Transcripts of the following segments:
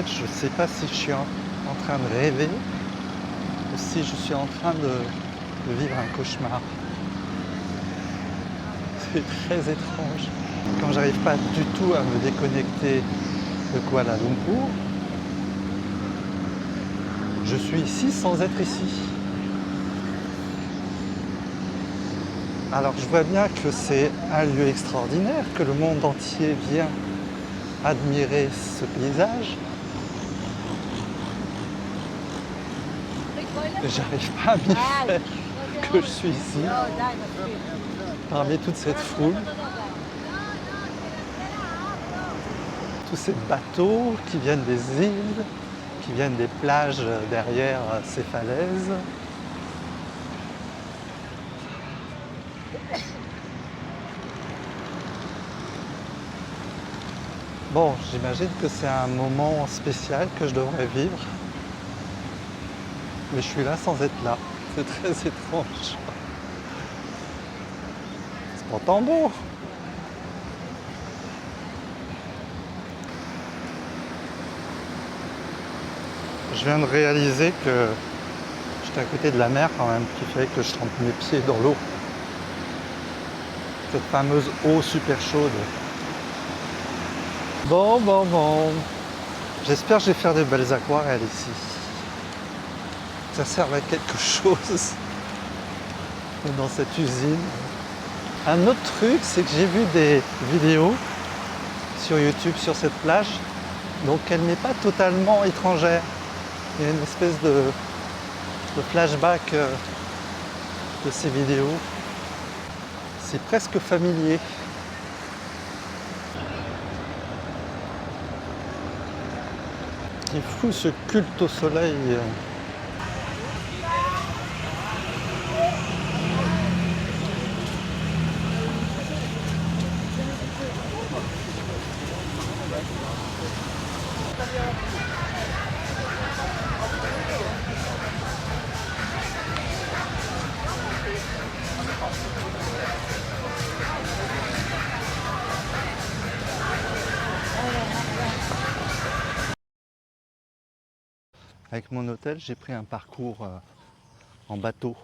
fait, je ne sais pas si je suis en train de rêver ou si je suis en train de vivre un cauchemar. C'est très étrange. Quand j'arrive pas du tout à me déconnecter de Kuala Lumpur, je suis ici sans être ici. Alors je vois bien que c'est un lieu extraordinaire, que le monde entier vient admirer ce paysage. Mais j'arrive pas à m'y faire que je suis ici, parmi toute cette foule. Tous ces bateaux qui viennent des îles, qui viennent des plages derrière ces falaises. Bon, j'imagine que c'est un moment spécial que je devrais vivre. Mais je suis là sans être là. C'est très étrange. C'est pourtant beau. Je viens de réaliser que j'étais à côté de la mer quand même, qui fait que je trempe mes pieds dans l'eau. Cette fameuse eau super chaude. Bon. J'espère que je vais faire de belles aquarelles ici. Ça sert à quelque chose dans cette usine. Un autre truc, c'est que j'ai vu des vidéos sur YouTube sur cette plage, donc elle n'est pas totalement étrangère. Il y a une espèce de flashback de ces vidéos. C'est presque familier. Il est fou ce culte au soleil. Avec mon hôtel, j'ai pris un parcours en bateau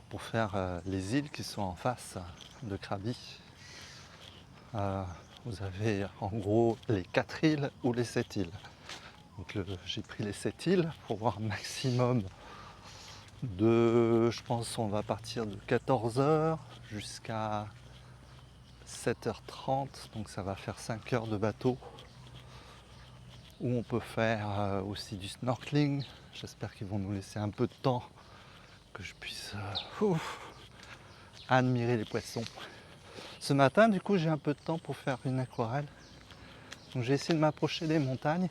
pour faire les îles qui sont en face de Krabi. Vous avez en gros les 4 îles ou les 7 îles. Donc j'ai pris les 7 îles pour voir un maximum de, je pense on va partir de 14 h jusqu'à 7 h 30, donc ça va faire 5 heures de bateau où on peut faire aussi du snorkeling. J'espère qu'ils vont nous laisser un peu de temps que je puisse admirer les poissons. Ce matin du coup j'ai un peu de temps pour faire une aquarelle, donc j'ai essayé de m'approcher des montagnes,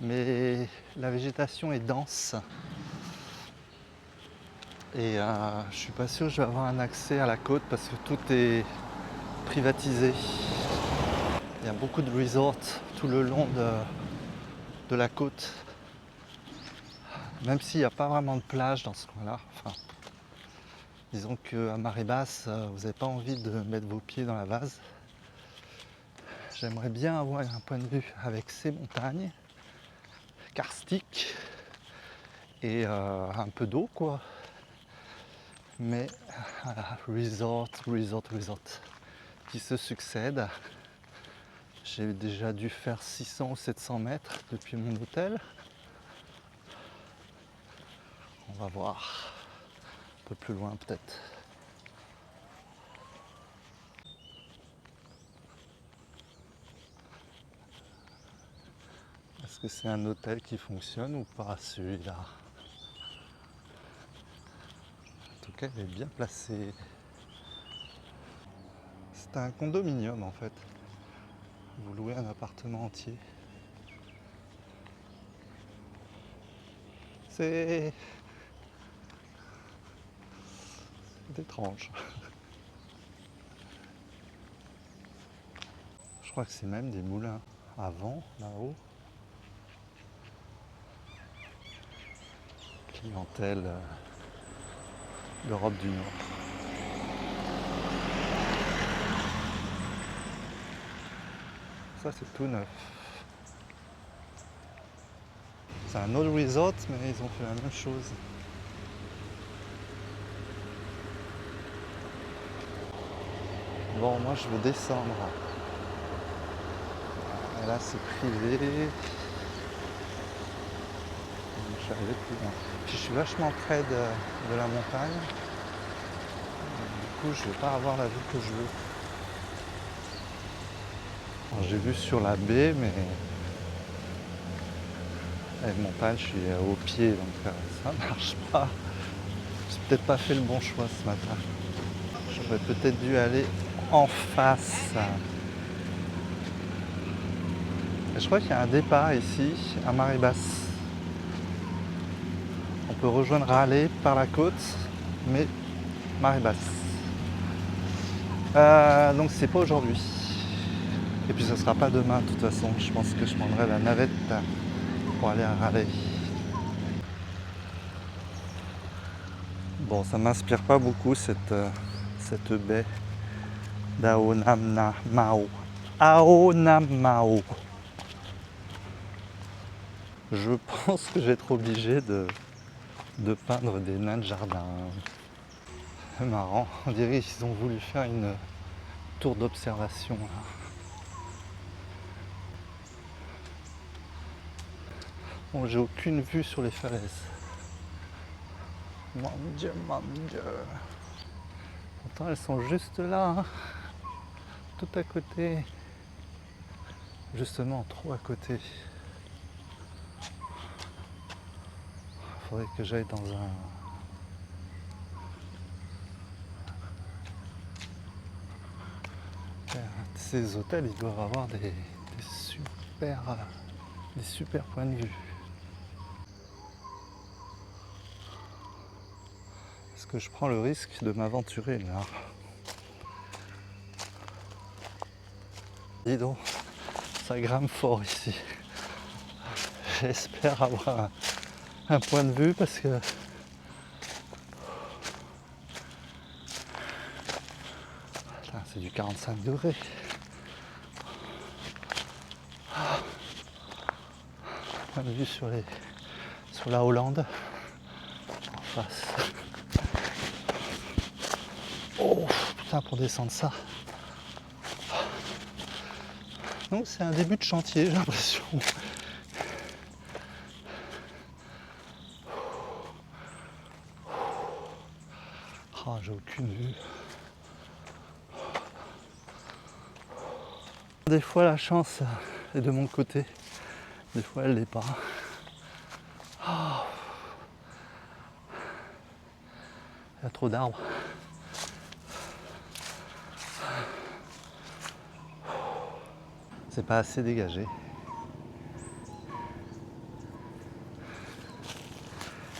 mais la végétation est dense et je suis pas sûr que je vais avoir un accès à la côte parce que tout est privatisé. Il y a beaucoup de resorts tout le long de la côte, même s'il n'y a pas vraiment de plage dans ce coin-là. Enfin, disons qu'à marée basse, vous n'avez pas envie de mettre vos pieds dans la vase. J'aimerais bien avoir un point de vue avec ces montagnes karstiques et un peu d'eau quoi. Mais voilà, resort qui se succèdent. J'ai déjà dû faire 600 ou 700 mètres depuis mon hôtel. On va voir un peu plus loin peut-être. Est-ce que c'est un hôtel qui fonctionne ou pas celui-là? En tout cas, il est bien placé. C'est un condominium en fait. Vous louez un appartement entier. C'est étrange. Je crois que c'est même des moulins à vent là-haut. Clientèle d'Europe du Nord. ça c'est tout neuf. C'est un autre resort, mais ils ont fait la même chose. Bon, moi je veux descendre. Et là c'est privé. Je suis arrivé plus loin. Puis je suis vachement près de la montagne. Du coup, je ne vais pas avoir la vue que je veux. Alors, j'ai vu sur la baie, mais avec montagne, je suis au pied, donc ça marche pas. J'ai peut-être pas fait le bon choix ce matin. J'aurais peut-être dû aller en face. Et je crois qu'il y a un départ ici, à marée basse. On peut rejoindre Raleigh par la côte, mais marée basse. Donc c'est pas aujourd'hui. Et puis ça sera pas demain de toute façon. Je pense que je prendrai la navette pour aller à Raleigh. Bon, ça m'inspire pas beaucoup cette baie d'Aonamao. Aonamao. Je pense que je vais être obligé de peindre des nains de jardin. C'est marrant, on dirait qu'ils ont voulu faire une tour d'observation là. Bon, j'ai aucune vue sur les falaises. Mon Dieu, mon Dieu. Pourtant elles sont juste là, hein. Tout à côté. Justement, trop à côté. Il faudrait que j'aille dans un... Ces hôtels, ils doivent avoir des super points de vue. Est-ce que je prends le risque de m'aventurer là? Dis donc, ça grimpe fort ici. J'espère avoir un point de vue parce que c'est du 45 degrés. Point de vue sur la Hollande en face. Oh putain, pour descendre ça. Donc c'est un début de chantier, j'ai l'impression. Oh, j'ai aucune vue. Des fois la chance est de mon côté, des fois elle l'est pas. Oh. Il y a trop d'arbres. C'est pas assez dégagé.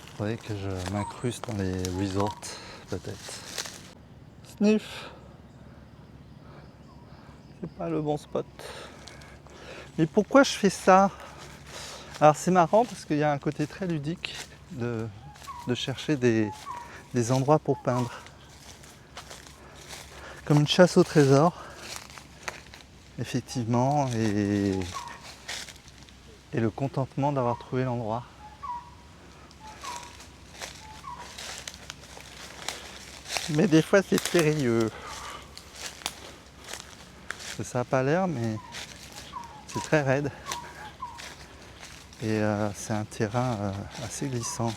Il faudrait que je m'incruste dans les resorts, peut-être. Sniff. C'est pas le bon spot. Mais pourquoi je fais ça? Alors c'est marrant parce qu'il y a un côté très ludique de chercher des endroits pour peindre. Comme une chasse au trésor, effectivement, et le contentement d'avoir trouvé l'endroit. Mais des fois c'est périlleux. Ça n'a pas l'air, mais c'est très raide. Et c'est un terrain assez glissant.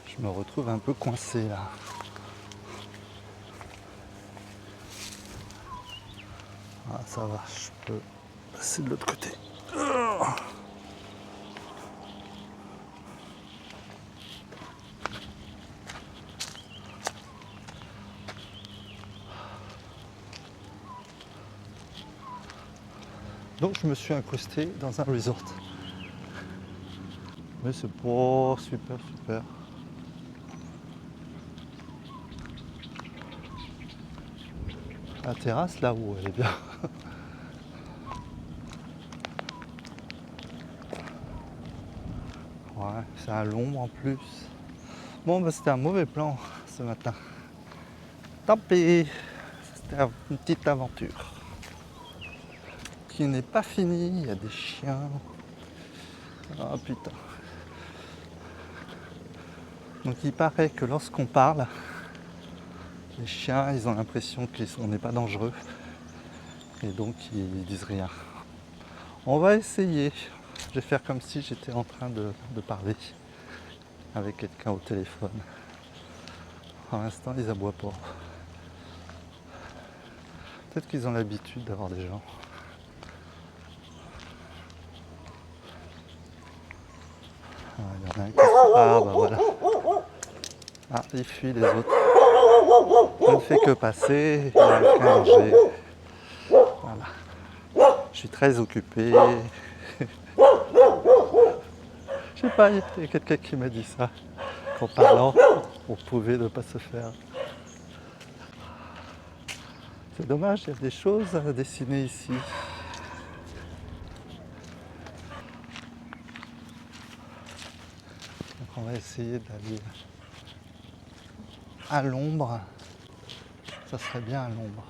Je me retrouve un peu coincé là. Ah, ça va, je peux passer de l'autre côté. Donc je me suis incrusté dans un resort. Mais c'est pas super. La terrasse là-haut, elle est bien. Ouais, c'est à l'ombre en plus. Bon, bah, c'était un mauvais plan ce matin. Tant pis. une petite aventure qui n'est pas finie. Il y a des chiens. Ah putain. Donc il paraît que lorsqu'on parle, les chiens, ils ont l'impression qu'on n'est pas dangereux. Et donc ils disent rien. On va essayer. Je vais faire comme si j'étais en train de parler avec quelqu'un au téléphone. Pour l'instant, ils aboient pas. Peut-être qu'ils ont l'habitude d'avoir des gens. Ah, il y en a un qui... Ah bah voilà. Ah, il fuit les autres. Je ne fais que passer, il a rien manger. Voilà. Je suis très occupé. Je sais pas, il y a quelqu'un qui m'a dit ça. Qu'en parlant, on pouvait ne pas se faire. C'est dommage, il y a des choses à dessiner ici. Donc on va essayer d'aller à l'ombre. Ça serait bien à l'ombre.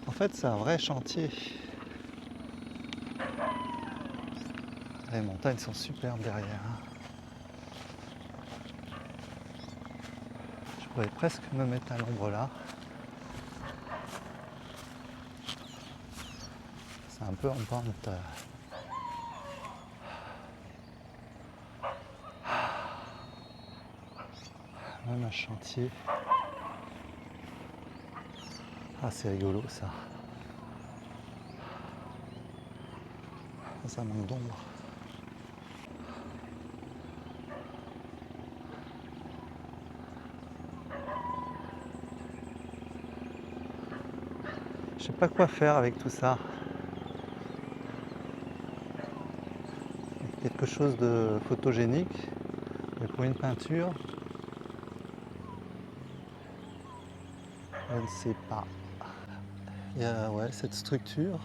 En fait, c'est un vrai chantier. Les montagnes sont superbes derrière. Je pourrais presque me mettre à l'ombre là. C'est un peu en pente. Même un chantier. Ah, c'est rigolo ça. Ça manque d'ombre. Je sais pas quoi faire avec tout ça. Quelque chose de photogénique, mais pour une peinture, je ne sais pas. Il y a cette structure.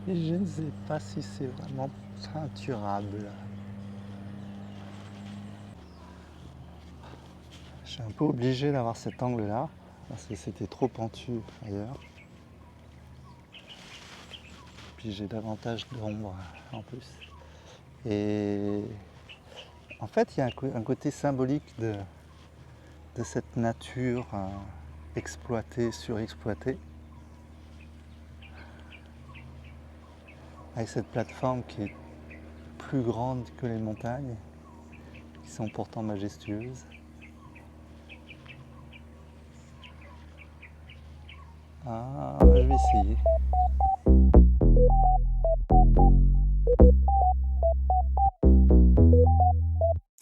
Et je ne sais pas si c'est vraiment peinturable. Je suis un peu obligé d'avoir cet angle-là, parce que c'était trop pentu ailleurs. Puis j'ai davantage d'ombre en plus. Et en fait, il y a un côté symbolique de cette nature exploitée, surexploitée. Avec cette plateforme qui est plus grande que les montagnes, qui sont pourtant majestueuses. Ah, je vais essayer.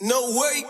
No way.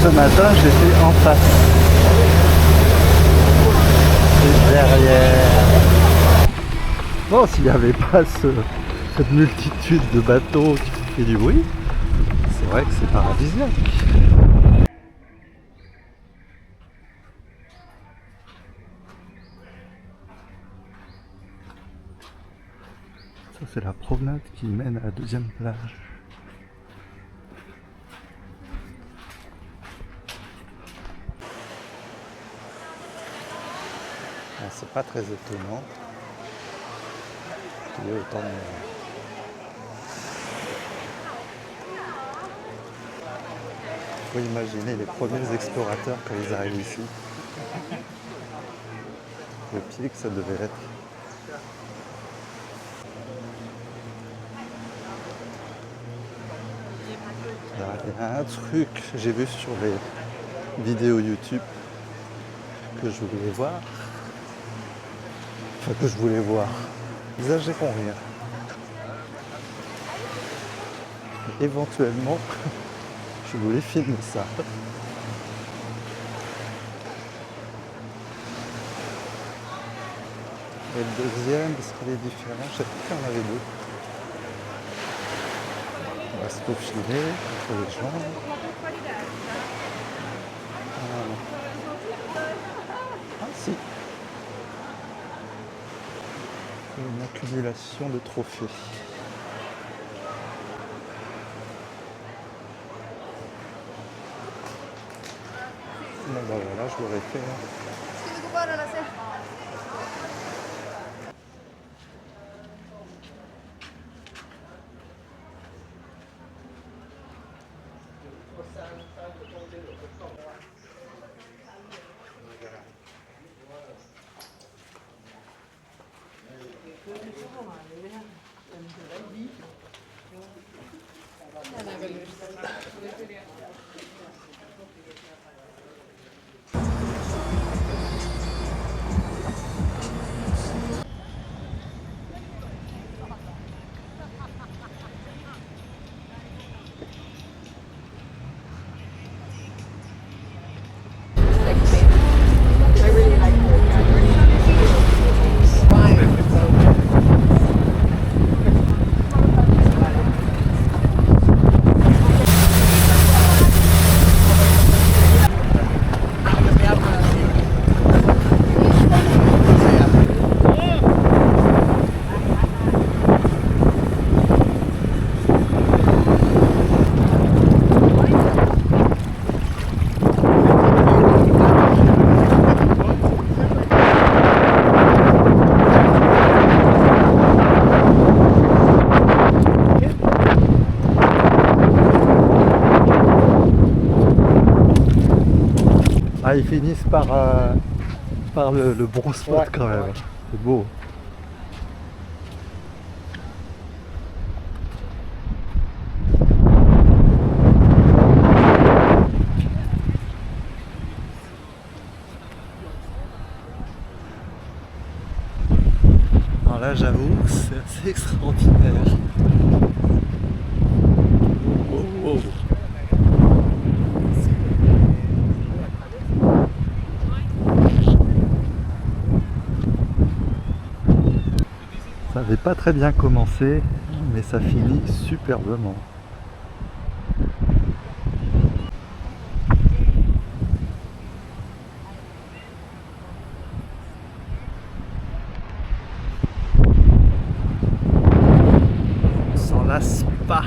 ce matin, j'étais en face. Et derrière. Bon, s'il n'y avait pas cette multitude de bateaux qui fait du bruit, c'est vrai que c'est paradisiaque. Ça, c'est la promenade qui mène à la deuxième plage. Ah, c'est pas très étonnant qu'il y ait autant de monde. Il faut imaginer les premiers explorateurs quand ils arrivent ici. Le pied que ça devait être. Alors, il y a un truc que j'ai vu sur les vidéos YouTube que je voulais voir. Enfin, que je voulais voir. Exagérons rien. Éventuellement, je voulais filmer ça. Et le deuxième, est-ce qu'il est différent? Je sais pas qu'il y en avait deux. On va se faufiler entre les jambes. Ah si. Une accumulation de trophées. Bon bah voilà, je l'aurais fait. Ah, ils finissent par le bon spot quand même. C'est beau. Alors là, j'avoue, c'est assez extraordinaire. Oh, oh, oh. Ça n'avait pas très bien commencé, mais ça finit superbement. On s'en lasse pas.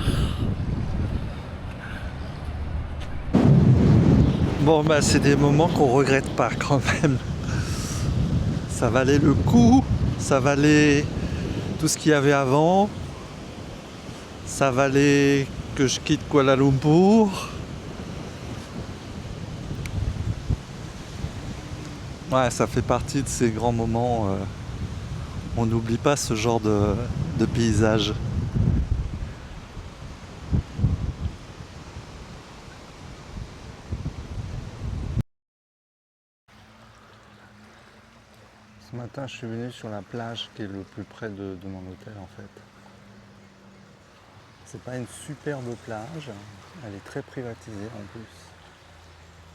Bon bah c'est des moments qu'on regrette pas quand même. Ça valait le coup, ça valait tout ce qu'il y avait avant, ça valait que je quitte Kuala Lumpur. Ouais, ça fait partie de ces grands moments. On n'oublie pas ce genre de paysage. Ce matin, je suis venu sur la plage qui est le plus près de mon hôtel en fait. C'est pas une superbe plage, elle est très privatisée en plus.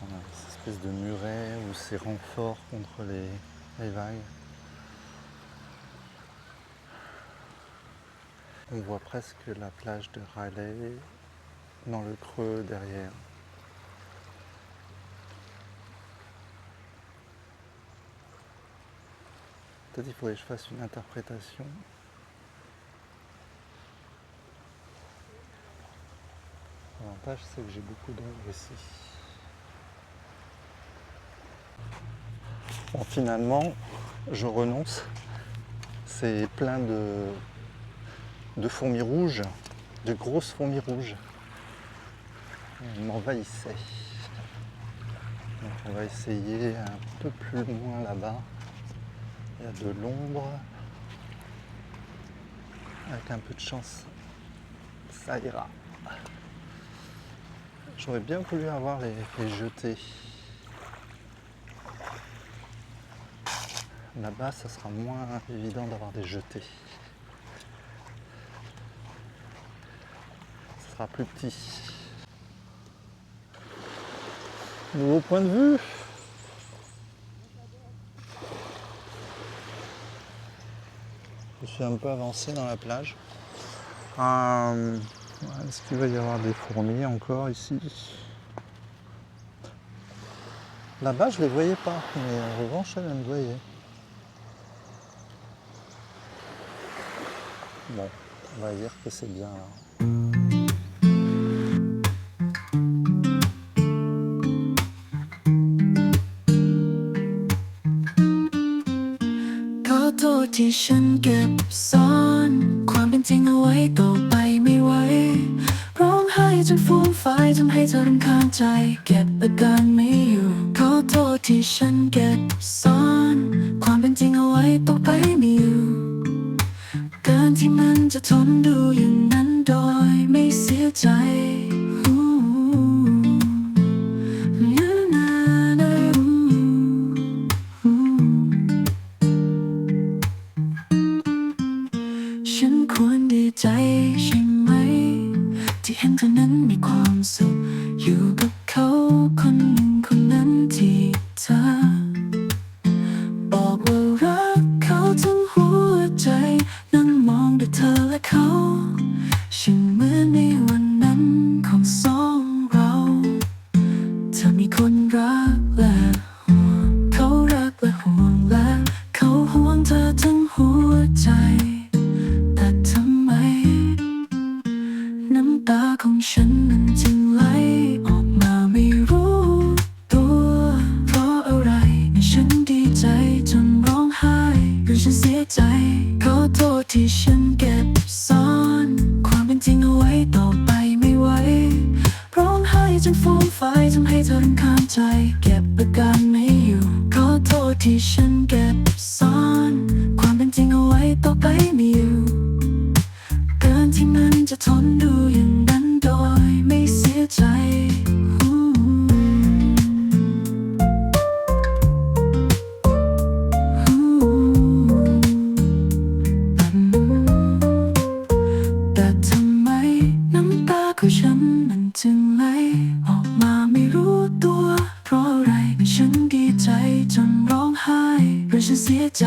On a cette espèce de muret ou ces renforts contre les vagues. On voit presque la plage de Raleigh dans le creux derrière. Peut-être il faudrait que je fasse une interprétation. L'avantage, c'est que j'ai beaucoup d'ombre ici. Bon, finalement, je renonce. C'est plein de fourmis rouges, de grosses fourmis rouges. Elles m'envahissaient. Donc on va essayer un peu plus loin là-bas. Il y a de l'ombre. Avec un peu de chance, ça ira. J'aurais bien voulu avoir les jetés. Là-bas, ça sera moins évident d'avoir des jetés. Ça sera plus petit. Nouveau point de vue. Je suis un peu avancé dans la plage. Est-ce qu'il va y avoir des fourmis encore ici? Là-bas, je ne les voyais pas, mais en revanche, elles me voyaient. Bon, on va dire que c'est bien là. ขอโทษที่ฉันเก็บซ่อนความเป็นจริงเอาไว้ต่อไปไม่ไหวร้องไห้จนฟูมฟายทำให้เธอรำคาญใจเก็บอาการไม่อยู่ขอโทษที่ฉันเก็บซ่อนความเป็นจริงเอาไว้ต่อไปไม่อยู่การที่มันจะทนดูอย่างนั้นโดยไม่เสียใจ ฉันควรดีใจใช่ไหมที่เห็นเธอนั้นมีความสุขอยู่กับเขาคนหนึ่งคนนั้นที่เธอบอกว่ารักเขาทั้งหัวใจนั่งมองดูเธอและเขาฉันเหมือนในวันนั้นของสองเราเธอมีคนรักและห่วงเขารักและห่วงและเขาห่วงเธอทั้งหัวใจน้ำตาของฉันนั้นจึงไหลออกมาไม่รู้ตัวเพราะอะไรฉันดีใจจนร้องไห้หรือฉันเสียใจขอโทษที่ฉันเก็บซ่อนความเป็นจริงเอาไว้ต่อไปไม่ไหวร้องไห้จนฟูมฟายทำให้เธอรำคาญใจเก็บอาการไม่อยู่ขอโทษที่ฉันเก็บซ่อนความเป็นจริงเอาไว้ต่อไปไม่อยู่การที่มันจะทนดูอย่างนั้นโดยไม่เสียใจแต่ทำไมน้ำตาของฉันมันจึงไหลออกมาไม่รู้ตัวเพราะอะไรฉันดีใจจนร้องไห้หรือฉันเสียใจ